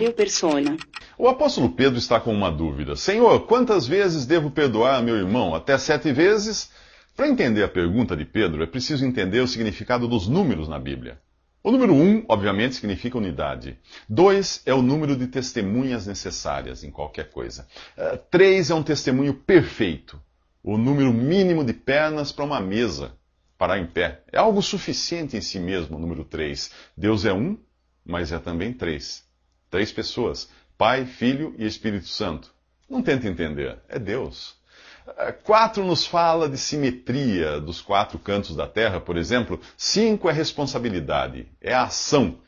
Diário Persona. O apóstolo Pedro está com uma dúvida. Senhor, quantas vezes devo perdoar meu irmão? Até 7 vezes? Para entender a pergunta de Pedro, é preciso entender o significado dos números na Bíblia. O número 1, obviamente, significa unidade. 2 é o número de testemunhas necessárias em qualquer coisa. 3 é um testemunho perfeito. O número mínimo de pernas para uma mesa, parar em pé. É algo suficiente em si mesmo, o número 3. Deus é um, mas é também 3. 3 pessoas. Pai, Filho e Espírito Santo. Não tenta entender, é Deus. 4 nos fala de simetria dos 4 cantos da terra, por exemplo. 5 é responsabilidade, é a ação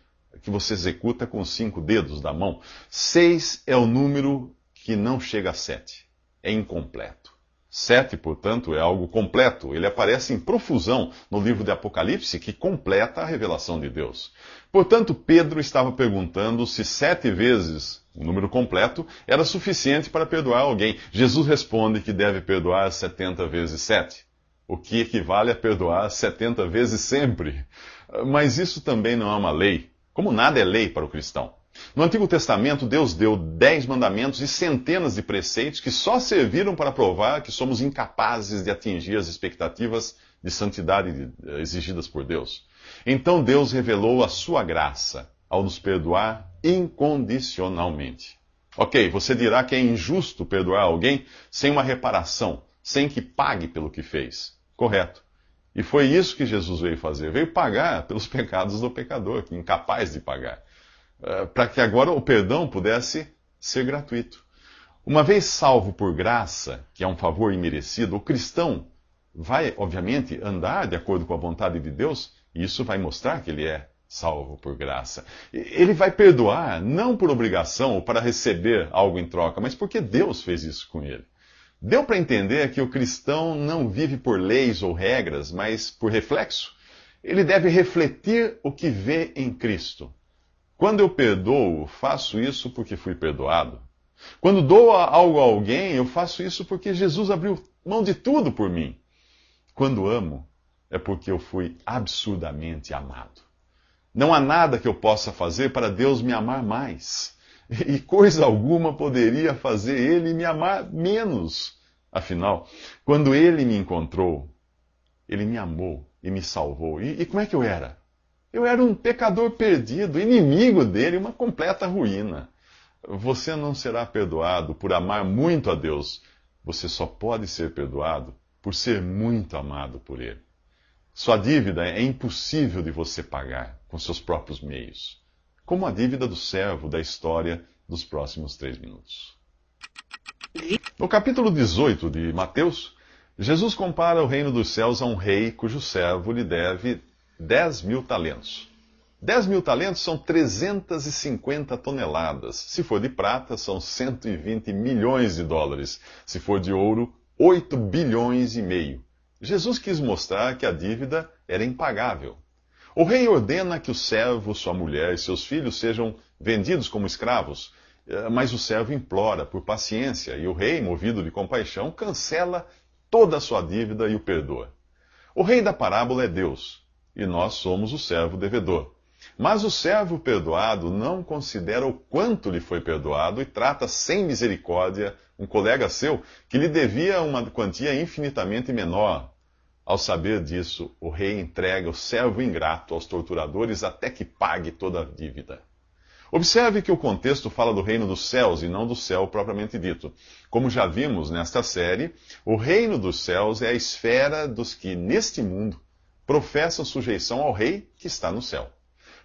que você executa com os 5 dedos da mão. 6 é o número que não chega a 7, é incompleto. 7, portanto, é algo completo. Ele aparece em profusão no livro de Apocalipse, que completa a revelação de Deus. Portanto, Pedro estava perguntando se 7 vezes, o número completo, era suficiente para perdoar alguém. Jesus responde que deve perdoar 70 vezes 7, o que equivale a perdoar 70 vezes sempre. Mas isso também não é uma lei, como nada é lei para o cristão. No Antigo Testamento, Deus deu 10 mandamentos e centenas de preceitos que só serviram para provar que somos incapazes de atingir as expectativas de santidade exigidas por Deus. Então Deus revelou a sua graça ao nos perdoar incondicionalmente. Ok, você dirá que é injusto perdoar alguém sem uma reparação, sem que pague pelo que fez. Correto. E foi isso que Jesus veio fazer. Veio pagar pelos pecados do pecador, que é incapaz de pagar. Para que agora o perdão pudesse ser gratuito. Uma vez salvo por graça, que é um favor imerecido, o cristão vai, obviamente, andar de acordo com a vontade de Deus, e isso vai mostrar que ele é salvo por graça. Ele vai perdoar, não por obrigação ou para receber algo em troca, mas porque Deus fez isso com ele. Deu para entender que o cristão não vive por leis ou regras, mas por reflexo. Ele deve refletir o que vê em Cristo. Quando eu perdoo, faço isso porque fui perdoado. Quando dou algo a alguém, eu faço isso porque Jesus abriu mão de tudo por mim. Quando amo, é porque eu fui absurdamente amado. Não há nada que eu possa fazer para Deus me amar mais. E coisa alguma poderia fazer Ele me amar menos. Afinal, quando Ele me encontrou, Ele me amou e me salvou. E como é que eu era? Eu era um pecador perdido, inimigo dele, uma completa ruína. Você não será perdoado por amar muito a Deus. Você só pode ser perdoado por ser muito amado por Ele. Sua dívida é impossível de você pagar com seus próprios meios, como a dívida do servo da história dos próximos 3 minutos. No capítulo 18 de Mateus, Jesus compara o reino dos céus a um rei cujo servo lhe deve 10.000 talentos. 10.000 talentos são 350 toneladas. Se for de prata, são 120 milhões de dólares. Se for de ouro, 8 bilhões e meio. Jesus quis mostrar que a dívida era impagável. O rei ordena que o servo, sua mulher e seus filhos sejam vendidos como escravos, mas o servo implora por paciência e o rei, movido de compaixão, cancela toda a sua dívida e o perdoa. O rei da parábola é Deus. E nós somos o servo devedor. Mas o servo perdoado não considera o quanto lhe foi perdoado e trata sem misericórdia um colega seu que lhe devia uma quantia infinitamente menor. Ao saber disso, o rei entrega o servo ingrato aos torturadores até que pague toda a dívida. Observe que o contexto fala do reino dos céus e não do céu propriamente dito. Como já vimos nesta série, o reino dos céus é a esfera dos que, neste mundo, professam sujeição ao rei que está no céu.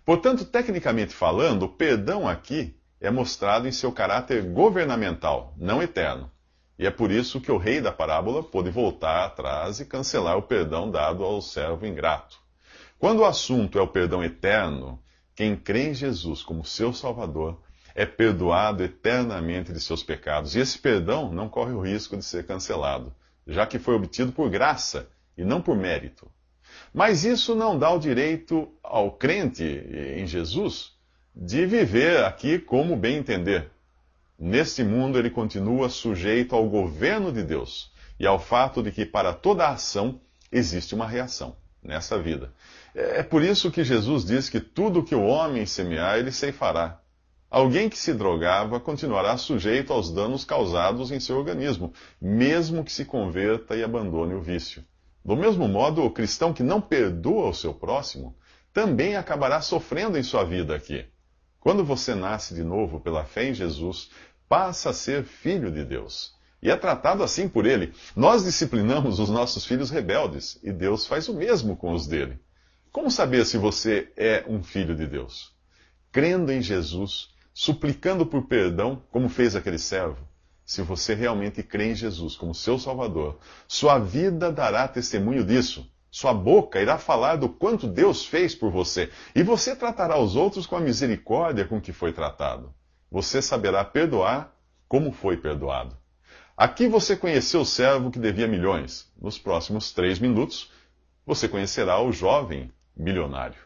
Portanto, tecnicamente falando, o perdão aqui é mostrado em seu caráter governamental, não eterno. E é por isso que o rei da parábola pôde voltar atrás e cancelar o perdão dado ao servo ingrato. Quando o assunto é o perdão eterno, quem crê em Jesus como seu Salvador é perdoado eternamente de seus pecados. E esse perdão não corre o risco de ser cancelado, já que foi obtido por graça e não por mérito. Mas isso não dá o direito ao crente em Jesus de viver aqui como bem entender. Neste mundo ele continua sujeito ao governo de Deus e ao fato de que para toda ação existe uma reação nessa vida. É por isso que Jesus diz que tudo que o homem semear, ele ceifará. Alguém que se drogava continuará sujeito aos danos causados em seu organismo, mesmo que se converta e abandone o vício. Do mesmo modo, o cristão que não perdoa o seu próximo também acabará sofrendo em sua vida aqui. Quando você nasce de novo pela fé em Jesus, passa a ser filho de Deus. E é tratado assim por Ele. Nós disciplinamos os nossos filhos rebeldes, e Deus faz o mesmo com os dele. Como saber se você é um filho de Deus? Crendo em Jesus, suplicando por perdão, como fez aquele servo. Se você realmente crê em Jesus como seu Salvador, sua vida dará testemunho disso. Sua boca irá falar do quanto Deus fez por você, e você tratará os outros com a misericórdia com que foi tratado. Você saberá perdoar como foi perdoado. Aqui você conheceu o servo que devia milhões. Nos próximos 3 minutos, você conhecerá o jovem milionário.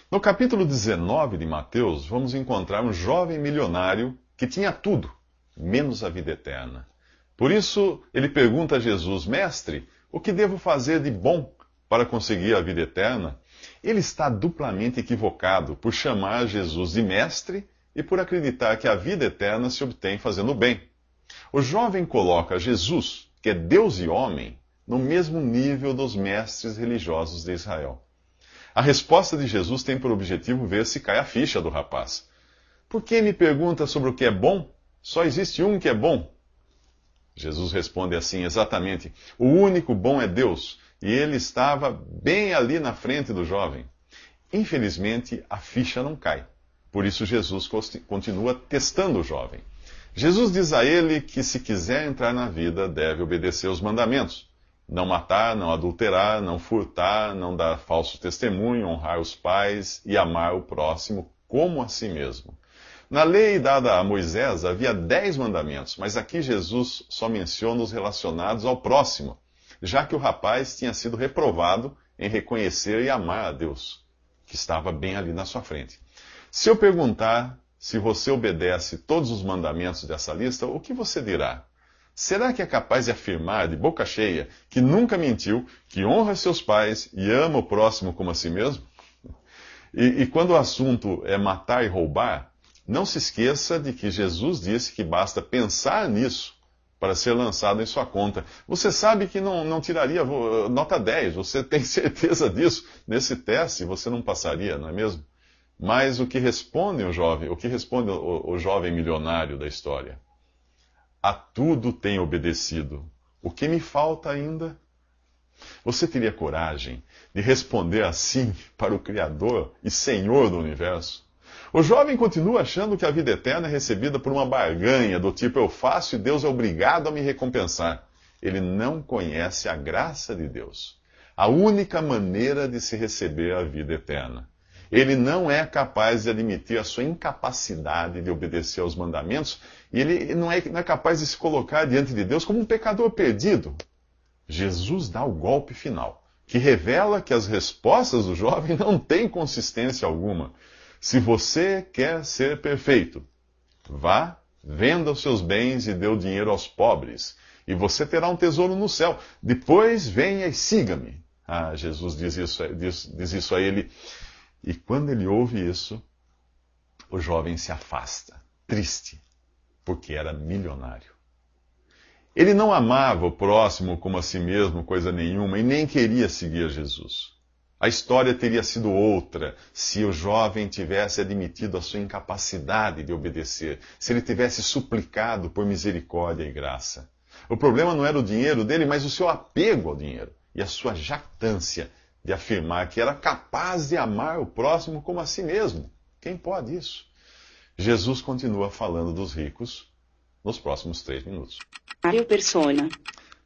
No capítulo 19 de Mateus, vamos encontrar um jovem milionário que tinha tudo, menos a vida eterna. Por isso, ele pergunta a Jesus: Mestre, o que devo fazer de bom para conseguir a vida eterna? Ele está duplamente equivocado por chamar Jesus de mestre e por acreditar que a vida eterna se obtém fazendo o bem. O jovem coloca Jesus, que é Deus e homem, no mesmo nível dos mestres religiosos de Israel. A resposta de Jesus tem por objetivo ver se cai a ficha do rapaz. Por que me pergunta sobre o que é bom? Só existe um que é bom. Jesus responde assim, exatamente: o único bom é Deus, e ele estava bem ali na frente do jovem. Infelizmente, a ficha não cai. Por isso, Jesus continua testando o jovem. Jesus diz a ele que, se quiser entrar na vida, deve obedecer os mandamentos: não matar, não adulterar, não furtar, não dar falso testemunho, honrar os pais e amar o próximo como a si mesmo. Na lei dada a Moisés havia 10 mandamentos, mas aqui Jesus só menciona os relacionados ao próximo, já que o rapaz tinha sido reprovado em reconhecer e amar a Deus, que estava bem ali na sua frente. Se eu perguntar se você obedece todos os mandamentos dessa lista, o que você dirá? Será que é capaz de afirmar de boca cheia que nunca mentiu, que honra seus pais e ama o próximo como a si mesmo? E quando o assunto é matar e roubar, não se esqueça de que Jesus disse que basta pensar nisso para ser lançado em sua conta. Você sabe que não tiraria nota 10, você tem certeza disso. Nesse teste você não passaria, não é mesmo? Mas o que responde o jovem milionário da história? A tudo tenho obedecido. O que me falta ainda? Você teria coragem de responder assim para o Criador e Senhor do universo? O jovem continua achando que a vida eterna é recebida por uma barganha do tipo: eu faço e Deus é obrigado a me recompensar. Ele não conhece a graça de Deus, a única maneira de se receber a vida eterna. Ele não é capaz de admitir a sua incapacidade de obedecer aos mandamentos, e ele não é capaz de se colocar diante de Deus como um pecador perdido. Jesus dá o golpe final, que revela que as respostas do jovem não têm consistência alguma. Se você quer ser perfeito, vá, venda os seus bens e dê o dinheiro aos pobres, e você terá um tesouro no céu. Depois venha e siga-me. Jesus diz isso a ele. E quando ele ouve isso, o jovem se afasta, triste, porque era milionário. Ele não amava o próximo como a si mesmo, coisa nenhuma, e nem queria seguir Jesus. A história teria sido outra se o jovem tivesse admitido a sua incapacidade de obedecer, se ele tivesse suplicado por misericórdia e graça. O problema não era o dinheiro dele, mas o seu apego ao dinheiro e a sua jactância de afirmar que era capaz de amar o próximo como a si mesmo. Quem pode isso? Jesus continua falando dos ricos nos próximos 3 minutos.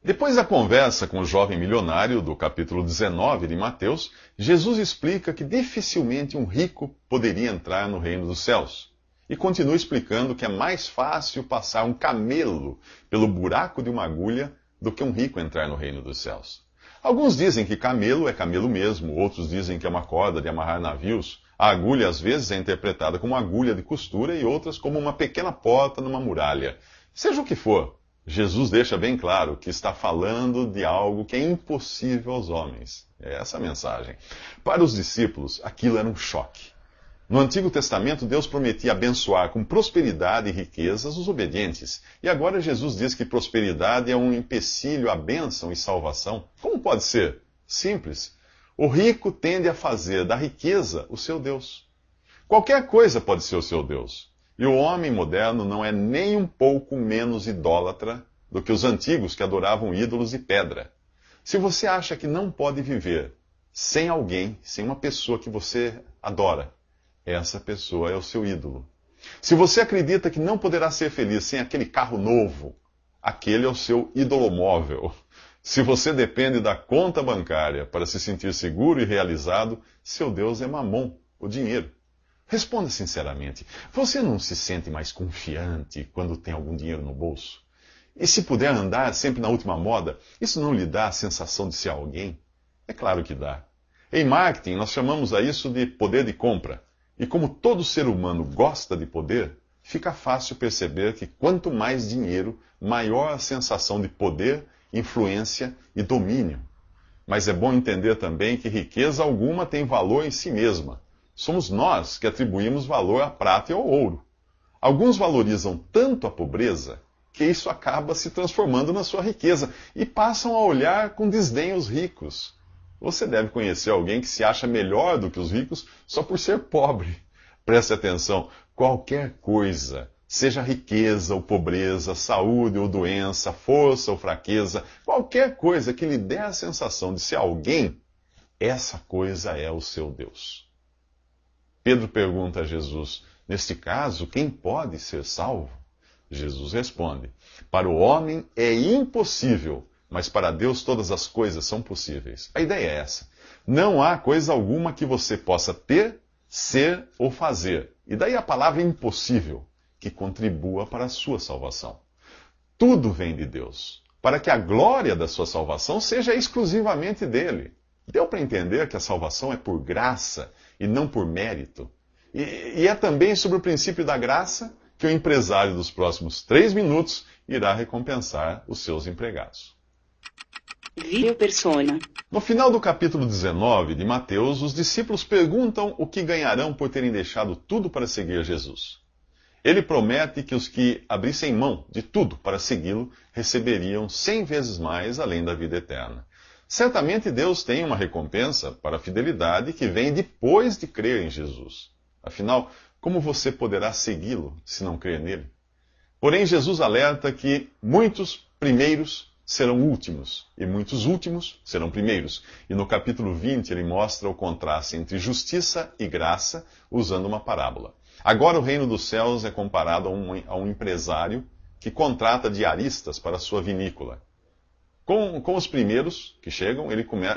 Depois da conversa com o jovem milionário do capítulo 19 de Mateus, Jesus explica que dificilmente um rico poderia entrar no reino dos céus. E continua explicando que é mais fácil passar um camelo pelo buraco de uma agulha do que um rico entrar no reino dos céus. Alguns dizem que camelo é camelo mesmo, outros dizem que é uma corda de amarrar navios. A agulha, às vezes, é interpretada como agulha de costura e outras como uma pequena porta numa muralha. Seja o que for, Jesus deixa bem claro que está falando de algo que é impossível aos homens. É essa a mensagem. Para os discípulos, aquilo era um choque. No Antigo Testamento, Deus prometia abençoar com prosperidade e riquezas os obedientes. E agora Jesus diz que prosperidade é um empecilho à bênção e salvação. Como pode ser? Simples. O rico tende a fazer da riqueza o seu Deus. Qualquer coisa pode ser o seu Deus. E o homem moderno não é nem um pouco menos idólatra do que os antigos que adoravam ídolos de pedra. Se você acha que não pode viver sem alguém, sem uma pessoa que você adora, essa pessoa é o seu ídolo. Se você acredita que não poderá ser feliz sem aquele carro novo, aquele é o seu idolomóvel. Se você depende da conta bancária para se sentir seguro e realizado, seu Deus é Mamon, o dinheiro. Responda sinceramente, você não se sente mais confiante quando tem algum dinheiro no bolso? E se puder andar sempre na última moda, isso não lhe dá a sensação de ser alguém? É claro que dá. Em marketing, nós chamamos a isso de poder de compra. E como todo ser humano gosta de poder, fica fácil perceber que quanto mais dinheiro, maior a sensação de poder, influência e domínio. Mas é bom entender também que riqueza alguma tem valor em si mesma. Somos nós que atribuímos valor à prata e ao ouro. Alguns valorizam tanto a pobreza que isso acaba se transformando na sua riqueza e passam a olhar com desdém os ricos. Você deve conhecer alguém que se acha melhor do que os ricos só por ser pobre. Preste atenção, qualquer coisa, seja riqueza ou pobreza, saúde ou doença, força ou fraqueza, qualquer coisa que lhe dê a sensação de ser alguém, essa coisa é o seu Deus. Pedro pergunta a Jesus, neste caso, quem pode ser salvo? Jesus responde, para o homem é impossível, mas para Deus todas as coisas são possíveis. A ideia é essa. Não há coisa alguma que você possa ter, ser ou fazer. E daí a palavra impossível, que contribua para a sua salvação. Tudo vem de Deus, para que a glória da sua salvação seja exclusivamente dele. Deu para entender que a salvação é por graça e não por mérito. E é também sobre o princípio da graça que o empresário dos próximos 3 minutos irá recompensar os seus empregados. Video persona. No final do capítulo 19 de Mateus, os discípulos perguntam o que ganharão por terem deixado tudo para seguir Jesus. Ele promete que os que abrissem mão de tudo para segui-lo receberiam 100 vezes mais além da vida eterna. Certamente Deus tem uma recompensa para a fidelidade que vem depois de crer em Jesus. Afinal, como você poderá segui-lo se não crer nele? Porém, Jesus alerta que muitos primeiros serão últimos, e muitos últimos serão primeiros. E no capítulo 20 ele mostra o contraste entre justiça e graça, usando uma parábola. Agora o reino dos céus é comparado a um empresário que contrata diaristas para a sua vinícola. Com os primeiros que chegam,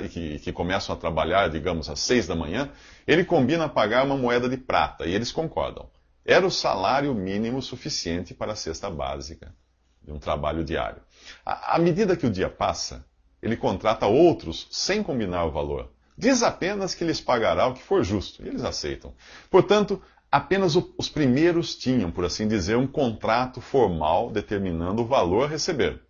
que começam a trabalhar, digamos, às 6 da manhã, ele combina pagar uma moeda de prata, e eles concordam. Era o salário mínimo suficiente para a cesta básica de um trabalho diário. À medida que o dia passa, ele contrata outros sem combinar o valor. Diz apenas que lhes pagará o que for justo, e eles aceitam. Portanto, apenas os primeiros tinham, por assim dizer, um contrato formal determinando o valor a receber.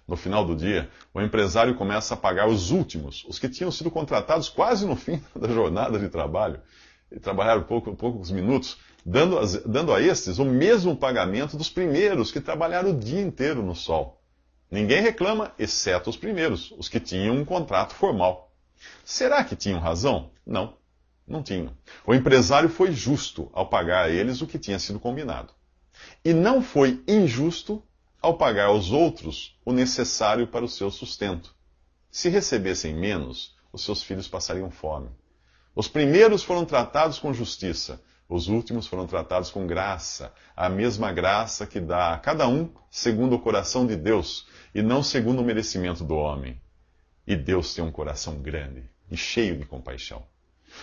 No final do dia, o empresário começa a pagar os últimos, os que tinham sido contratados quase no fim da jornada de trabalho, e trabalharam poucos minutos, dando a estes o mesmo pagamento dos primeiros, que trabalharam o dia inteiro no sol. Ninguém reclama, exceto os primeiros, os que tinham um contrato formal. Será que tinham razão? Não, não tinham. O empresário foi justo ao pagar a eles o que tinha sido combinado. E não foi injusto ao pagar aos outros o necessário para o seu sustento. Se recebessem menos, os seus filhos passariam fome. Os primeiros foram tratados com justiça, os últimos foram tratados com graça, a mesma graça que dá a cada um segundo o coração de Deus, e não segundo o merecimento do homem. E Deus tem um coração grande e cheio de compaixão.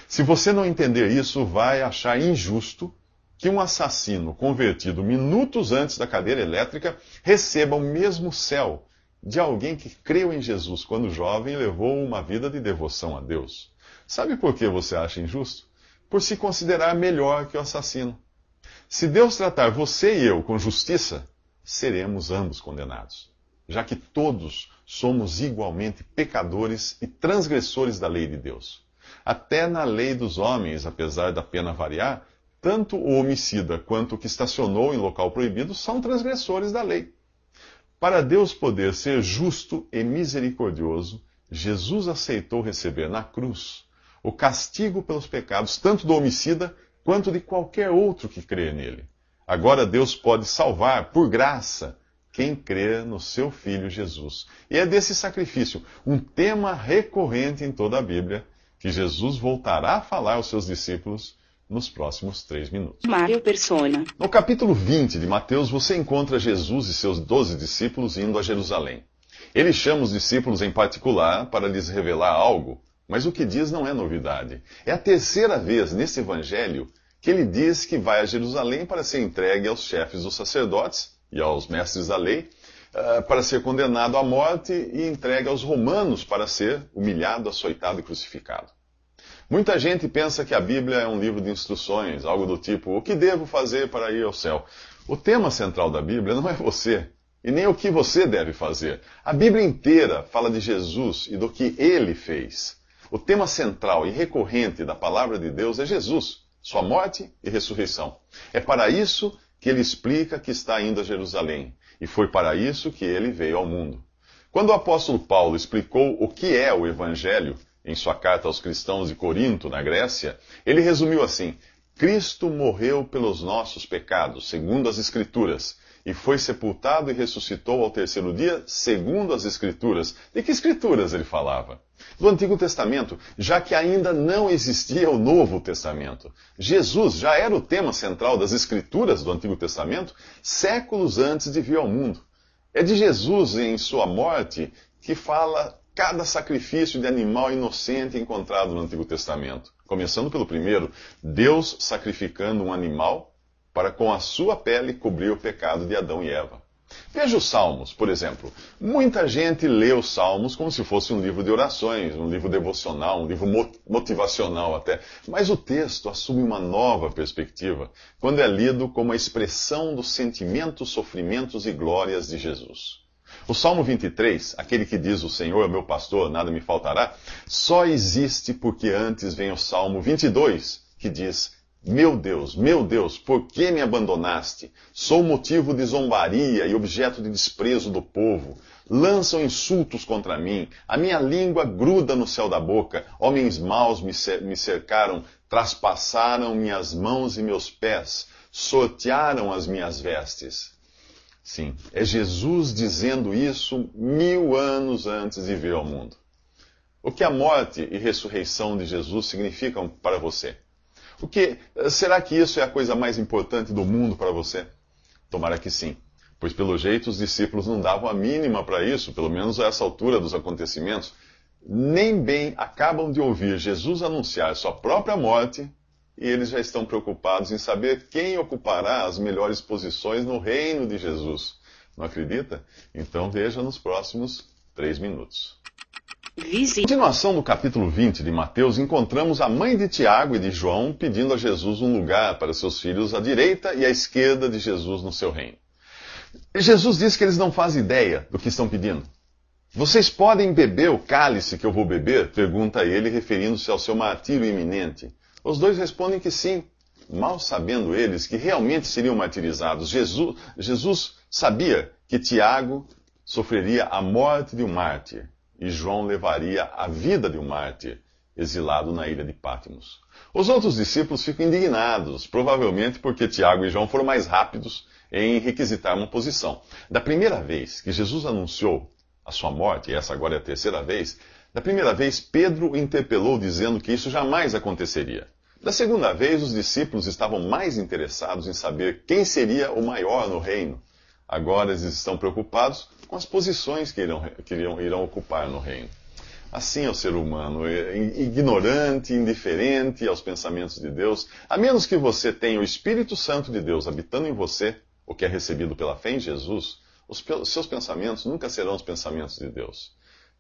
Se você não entender isso, vai achar injusto que um assassino convertido minutos antes da cadeira elétrica receba o mesmo céu de alguém que creu em Jesus quando jovem e levou uma vida de devoção a Deus. Sabe por que você acha injusto? Por se considerar melhor que o assassino. Se Deus tratar você e eu com justiça, seremos ambos condenados, já que todos somos igualmente pecadores e transgressores da lei de Deus. Até na lei dos homens, apesar da pena variar, tanto o homicida quanto o que estacionou em local proibido são transgressores da lei. Para Deus poder ser justo e misericordioso, Jesus aceitou receber na cruz o castigo pelos pecados, tanto do homicida quanto de qualquer outro que crê nele. Agora Deus pode salvar, por graça, quem crê no seu Filho Jesus. E é desse sacrifício, um tema recorrente em toda a Bíblia, que Jesus voltará a falar aos seus discípulos nos próximos 3 minutos. Mário Persona. No capítulo 20 de Mateus, você encontra Jesus e seus 12 discípulos indo a Jerusalém. Ele chama os discípulos em particular para lhes revelar algo, mas o que diz não é novidade. É a terceira vez nesse evangelho que ele diz que vai a Jerusalém para ser entregue aos chefes dos sacerdotes e aos mestres da lei, para ser condenado à morte e entregue aos romanos para ser humilhado, açoitado e crucificado. Muita gente pensa que a Bíblia é um livro de instruções, algo do tipo, o que devo fazer para ir ao céu? O tema central da Bíblia não é você, e nem o que você deve fazer. A Bíblia inteira fala de Jesus e do que ele fez. O tema central e recorrente da palavra de Deus é Jesus, sua morte e ressurreição. É para isso que ele explica que está indo a Jerusalém, e foi para isso que ele veio ao mundo. Quando o apóstolo Paulo explicou o que é o Evangelho, em sua carta aos cristãos de Corinto, na Grécia, ele resumiu assim: Cristo morreu pelos nossos pecados, segundo as Escrituras, e foi sepultado e ressuscitou ao terceiro dia, segundo as Escrituras. De que Escrituras ele falava? Do Antigo Testamento, já que ainda não existia o Novo Testamento. Jesus já era o tema central das Escrituras do Antigo Testamento, séculos antes de vir ao mundo. É de Jesus em sua morte que fala cada sacrifício de animal inocente encontrado no Antigo Testamento. Começando pelo primeiro, Deus sacrificando um animal para com a sua pele cobrir o pecado de Adão e Eva. Veja os Salmos, por exemplo. Muita gente lê os Salmos como se fosse um livro de orações, um livro devocional, um livro motivacional até. Mas o texto assume uma nova perspectiva quando é lido como a expressão dos sentimentos, sofrimentos e glórias de Jesus. O Salmo 23, aquele que diz, o Senhor é meu pastor, nada me faltará, só existe porque antes vem o Salmo 22, que diz, meu Deus, por que me abandonaste? Sou motivo de zombaria e objeto de desprezo do povo. Lançam insultos contra mim, a minha língua gruda no céu da boca, homens maus me cercaram, traspassaram minhas mãos e meus pés, sortearam as minhas vestes. Sim, é Jesus dizendo isso 1000 anos antes de vir ao mundo. O que a morte e ressurreição de Jesus significam para você? Será que isso é a coisa mais importante do mundo para você? Tomara que sim, pois pelo jeito os discípulos não davam a mínima para isso, pelo menos a essa altura dos acontecimentos. Nem bem acabam de ouvir Jesus anunciar sua própria morte, e eles já estão preocupados em saber quem ocupará as melhores posições no reino de Jesus. Não acredita? Então veja nos próximos 3 minutos. Na continuação do capítulo 20 de Mateus, encontramos a mãe de Tiago e de João pedindo a Jesus um lugar para seus filhos à direita e à esquerda de Jesus no seu reino. Jesus diz que eles não fazem ideia do que estão pedindo. Vocês podem beber o cálice que eu vou beber? Pergunta ele, referindo-se ao seu martírio iminente. Os dois respondem que sim, mal sabendo eles que realmente seriam martirizados. Jesus sabia que Tiago sofreria a morte de um mártir e João levaria a vida de um mártir, exilado na ilha de Patmos. Os outros discípulos ficam indignados, provavelmente porque Tiago e João foram mais rápidos em requisitar uma posição. Da primeira vez que Jesus anunciou a sua morte, e essa agora é a terceira vez, da primeira vez Pedro o interpelou dizendo que isso jamais aconteceria. Da segunda vez, os discípulos estavam mais interessados em saber quem seria o maior no reino. Agora eles estão preocupados com as posições que irão ocupar no reino. Assim é o ser humano, ignorante, indiferente aos pensamentos de Deus. A menos que você tenha o Espírito Santo de Deus habitando em você, o que é recebido pela fé em Jesus, os seus pensamentos nunca serão os pensamentos de Deus.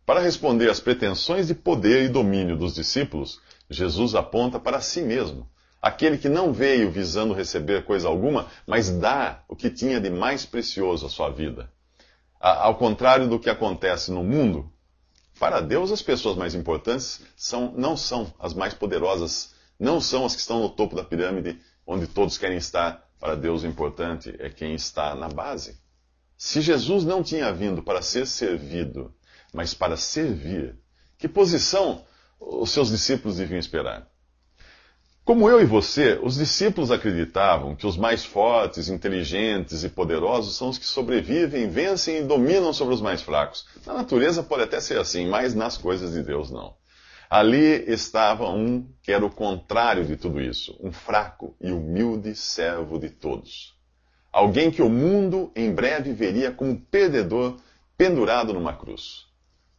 Para responder às pretensões de poder e domínio dos discípulos, Jesus aponta para si mesmo, aquele que não veio visando receber coisa alguma, mas dá o que tinha de mais precioso à sua vida. Ao contrário do que acontece no mundo, para Deus, as pessoas mais importantes não são as mais poderosas, não são as que estão no topo da pirâmide, onde todos querem estar. Para Deus, o importante é quem está na base. Se Jesus não tinha vindo para ser servido, mas para servir, que posição os seus discípulos deviam esperar? Como eu e você, os discípulos acreditavam que os mais fortes, inteligentes e poderosos são os que sobrevivem, vencem e dominam sobre os mais fracos. Na natureza pode até ser assim, mas nas coisas de Deus não. Ali estava um que era o contrário de tudo isso, um fraco e humilde servo de todos. Alguém que o mundo em breve veria como perdedor pendurado numa cruz.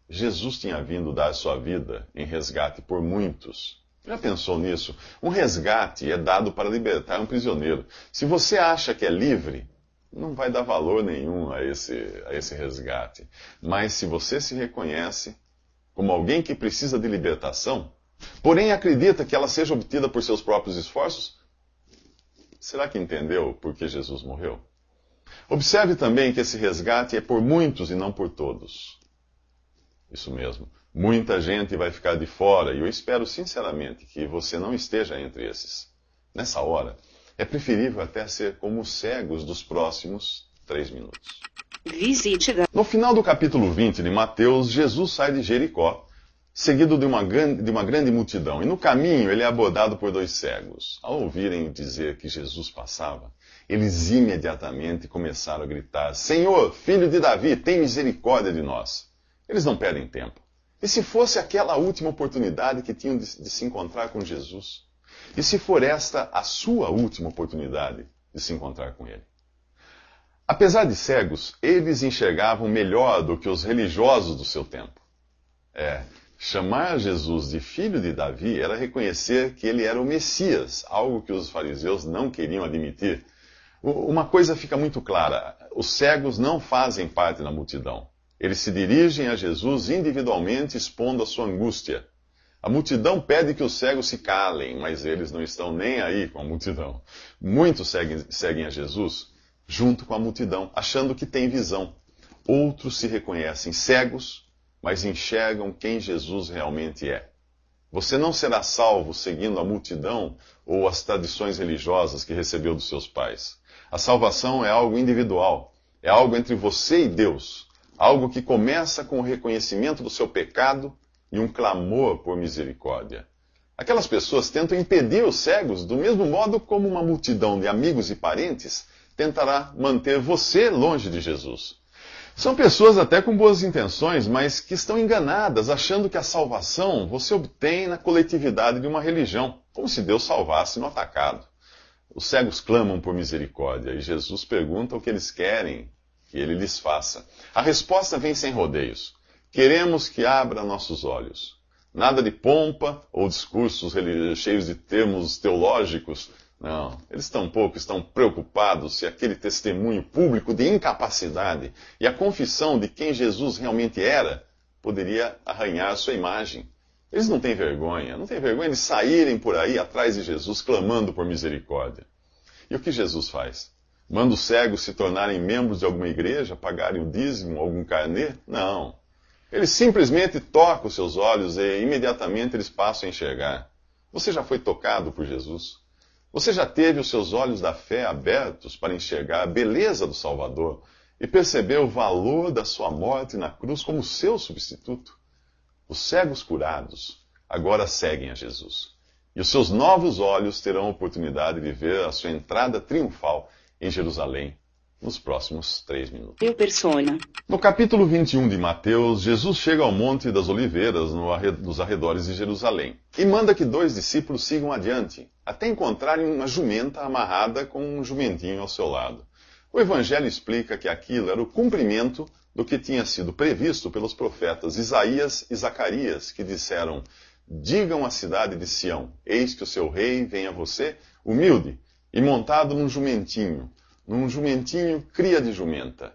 Jesus tinha vindo dar sua vida em resgate por muitos. Já pensou nisso? Um resgate é dado para libertar um prisioneiro. Se você acha que é livre, não vai dar valor nenhum a esse resgate. Mas se você se reconhece como alguém que precisa de libertação, porém acredita que ela seja obtida por seus próprios esforços, será que entendeu por que Jesus morreu? Observe também que esse resgate é por muitos e não por todos. Isso mesmo. Muita gente vai ficar de fora e eu espero sinceramente que você não esteja entre esses. Nessa hora, é preferível até ser como os cegos dos próximos 3 minutos. No final do capítulo 20 de Mateus, Jesus sai de Jericó, seguido de uma grande multidão. E no caminho ele é abordado por 2 cegos. Ao ouvirem dizer que Jesus passava, eles imediatamente começaram a gritar: Senhor, filho de Davi, tem misericórdia de nós. Eles não perdem tempo. E se fosse aquela última oportunidade que tinham de se encontrar com Jesus? E se for esta a sua última oportunidade de se encontrar com Ele? Apesar de cegos, eles enxergavam melhor do que os religiosos do seu tempo. Chamar Jesus de filho de Davi era reconhecer que ele era o Messias, algo que os fariseus não queriam admitir. Uma coisa fica muito clara: os cegos não fazem parte da multidão. Eles se dirigem a Jesus individualmente, expondo a sua angústia. A multidão pede que os cegos se calem, mas eles não estão nem aí com a multidão. Muitos seguem a Jesus junto com a multidão, achando que têm visão. Outros se reconhecem cegos, mas enxergam quem Jesus realmente é. Você não será salvo seguindo a multidão ou as tradições religiosas que recebeu dos seus pais. A salvação é algo individual, é algo entre você e Deus. Algo que começa com o reconhecimento do seu pecado e um clamor por misericórdia. Aquelas pessoas tentam impedir os cegos do mesmo modo como uma multidão de amigos e parentes tentará manter você longe de Jesus. São pessoas até com boas intenções, mas que estão enganadas, achando que a salvação você obtém na coletividade de uma religião, como se Deus salvasse no atacado. Os cegos clamam por misericórdia e Jesus pergunta o que eles querem que ele lhes faça. A resposta vem sem rodeios. Queremos que abra nossos olhos. Nada de pompa ou discursos cheios de termos teológicos. Não, eles tampouco estão preocupados se aquele testemunho público de incapacidade e a confissão de quem Jesus realmente era poderia arranhar sua imagem. Eles não têm vergonha de saírem por aí atrás de Jesus clamando por misericórdia. E o que Jesus faz? Manda os cegos se tornarem membros de alguma igreja, pagarem o dízimo, algum carnê? Não. Ele simplesmente toca os seus olhos e imediatamente eles passam a enxergar. Você já foi tocado por Jesus? Você já teve os seus olhos da fé abertos para enxergar a beleza do Salvador e perceber o valor da sua morte na cruz como seu substituto? Os cegos curados agora seguem a Jesus. E os seus novos olhos terão a oportunidade de ver a sua entrada triunfal em Jerusalém nos próximos 3 minutos. No capítulo 21 de Mateus, Jesus chega ao Monte das Oliveiras, nos arredores de Jerusalém, e manda que 2 discípulos sigam adiante, até encontrarem uma jumenta amarrada com um jumentinho ao seu lado. O Evangelho explica que aquilo era o cumprimento do que tinha sido previsto pelos profetas Isaías e Zacarias, que disseram: digam à cidade de Sião, eis que o seu rei vem a você, humilde, e montado num jumentinho cria de jumenta.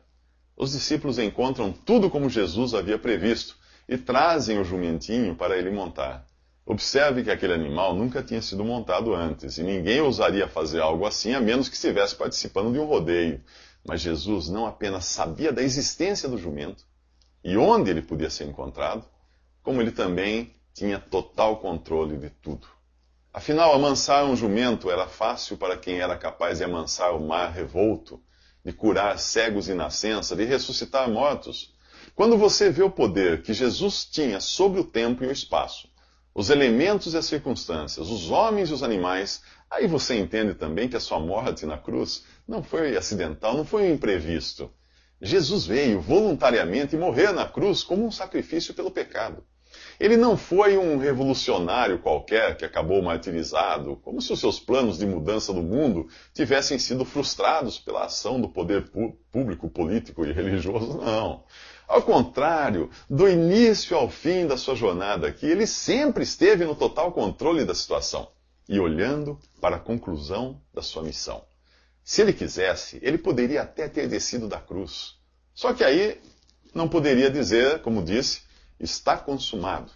Os discípulos encontram tudo como Jesus havia previsto e trazem o jumentinho para ele montar. Observe que aquele animal nunca tinha sido montado antes, e ninguém ousaria fazer algo assim a menos que estivesse participando de um rodeio. Mas Jesus não apenas sabia da existência do jumento e onde ele podia ser encontrado, como ele também tinha total controle de tudo. Afinal, amansar um jumento era fácil para quem era capaz de amansar o mar revolto, de curar cegos de nascença, de ressuscitar mortos. Quando você vê o poder que Jesus tinha sobre o tempo e o espaço, os elementos e as circunstâncias, os homens e os animais, aí você entende também que a sua morte na cruz não foi acidental, não foi um imprevisto. Jesus veio voluntariamente morrer na cruz como um sacrifício pelo pecado. Ele não foi um revolucionário qualquer que acabou martirizado, como se os seus planos de mudança do mundo tivessem sido frustrados pela ação do poder público, político e religioso. Não. Ao contrário, do início ao fim da sua jornada aqui, ele sempre esteve no total controle da situação e olhando para a conclusão da sua missão. Se ele quisesse, ele poderia até ter descido da cruz. Só que aí não poderia dizer, como disse, está consumado.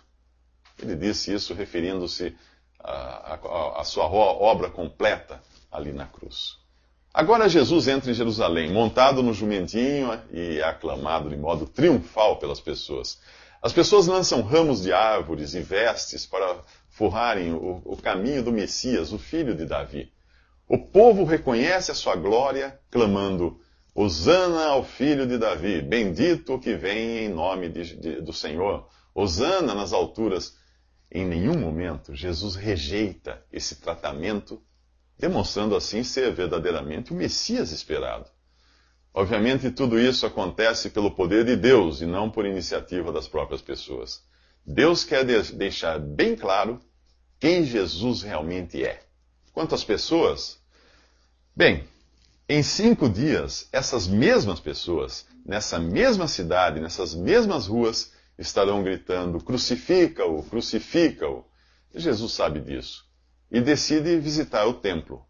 Ele disse isso referindo-se à sua obra completa ali na cruz. Agora Jesus entra em Jerusalém, montado no jumentinho e é aclamado de modo triunfal pelas pessoas. As pessoas lançam ramos de árvores e vestes para forrarem o caminho do Messias, o filho de Davi. O povo reconhece a sua glória, clamando: Hosana ao filho de Davi, bendito o que vem em nome do Senhor. Hosana nas alturas. Em nenhum momento Jesus rejeita esse tratamento, demonstrando assim ser verdadeiramente o Messias esperado. Obviamente, tudo isso acontece pelo poder de Deus e não por iniciativa das próprias pessoas. Deus quer deixar bem claro quem Jesus realmente é. Quanto às pessoas, bem, em 5 dias, essas mesmas pessoas, nessa mesma cidade, nessas mesmas ruas, estarão gritando: crucifica-o, crucifica-o. E Jesus sabe disso. E decide visitar o templo,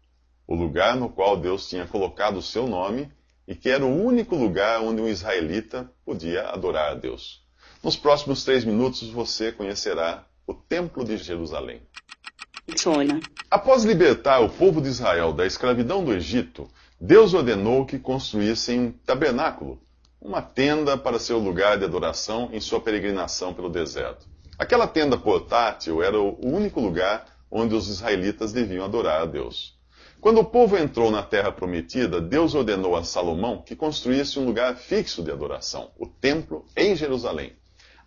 o lugar no qual Deus tinha colocado o seu nome e que era o único lugar onde um israelita podia adorar a Deus. Nos próximos 3 minutos você conhecerá o Templo de Jerusalém. Sona. Após libertar o povo de Israel da escravidão do Egito, Deus ordenou que construíssem um tabernáculo, uma tenda para ser o lugar de adoração em sua peregrinação pelo deserto. Aquela tenda portátil era o único lugar onde os israelitas deviam adorar a Deus. Quando o povo entrou na terra prometida, Deus ordenou a Salomão que construísse um lugar fixo de adoração, o templo em Jerusalém.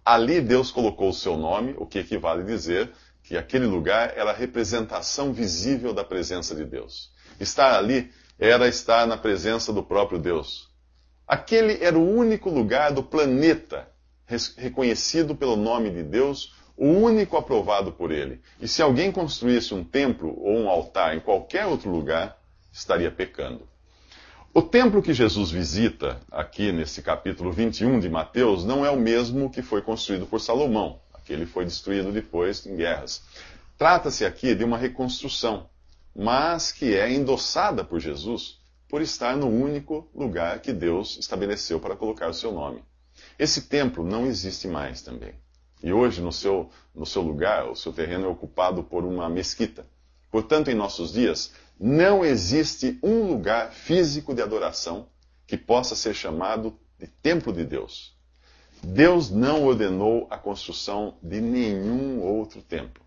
Ali Deus colocou o seu nome, o que equivale a dizer que aquele lugar era a representação visível da presença de Deus. Estar ali era estar na presença do próprio Deus. Aquele era o único lugar do planeta reconhecido pelo nome de Deus, o único aprovado por ele. E se alguém construísse um templo ou um altar em qualquer outro lugar, estaria pecando. O templo que Jesus visita aqui nesse capítulo 21 de Mateus não é o mesmo que foi construído por Salomão. Aquele foi destruído depois em guerras. Trata-se aqui de uma reconstrução, mas que é endossada por Jesus por estar no único lugar que Deus estabeleceu para colocar o seu nome. Esse templo não existe mais também. E hoje, no seu lugar, o seu terreno é ocupado por uma mesquita. Portanto, em nossos dias, não existe um lugar físico de adoração que possa ser chamado de templo de Deus. Deus não ordenou a construção de nenhum outro templo.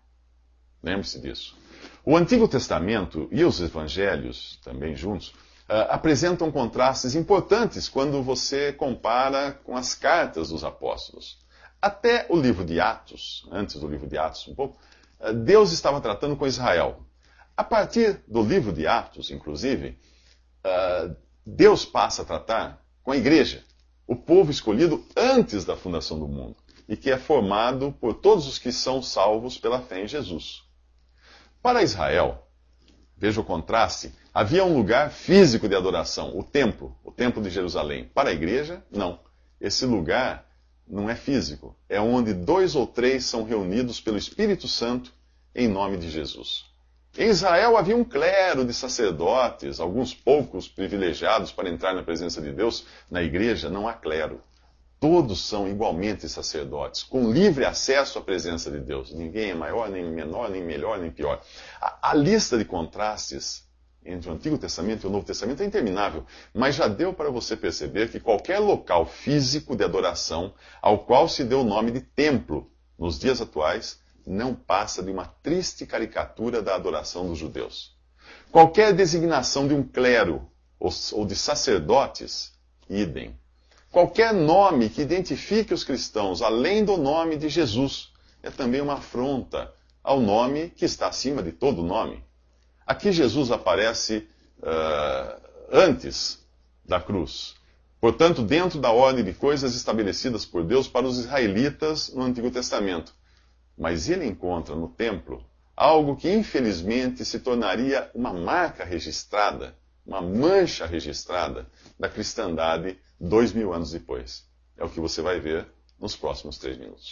Lembre-se disso. O Antigo Testamento e os Evangelhos, também juntos, apresentam contrastes importantes quando você compara com as cartas dos apóstolos. Até o livro de Atos, antes do livro de Atos um pouco, Deus estava tratando com Israel. A partir do livro de Atos, inclusive, Deus passa a tratar com a igreja, o povo escolhido antes da fundação do mundo, e que é formado por todos os que são salvos pela fé em Jesus. Para Israel, veja o contraste, havia um lugar físico de adoração, o templo de Jerusalém. Para a igreja, não. Esse lugar não é físico, é onde 2 ou 3 são reunidos pelo Espírito Santo em nome de Jesus. Em Israel havia um clero de sacerdotes, alguns poucos privilegiados para entrar na presença de Deus. Na igreja não há clero. Todos são igualmente sacerdotes, com livre acesso à presença de Deus. Ninguém é maior, nem menor, nem melhor, nem pior. A lista de contrastes entre o Antigo Testamento e o Novo Testamento é interminável, mas já deu para você perceber que qualquer local físico de adoração ao qual se deu o nome de templo nos dias atuais, não passa de uma triste caricatura da adoração dos judeus. Qualquer designação de um clero ou de sacerdotes, idem. Qualquer nome que identifique os cristãos além do nome de Jesus é também uma afronta ao nome que está acima de todo nome. Aqui Jesus aparece antes da cruz. Portanto, dentro da ordem de coisas estabelecidas por Deus para os israelitas no Antigo Testamento. Mas ele encontra no templo algo que infelizmente se tornaria uma marca registrada, uma mancha registrada da cristandade 2000 anos depois. É o que você vai ver nos próximos 3 minutos.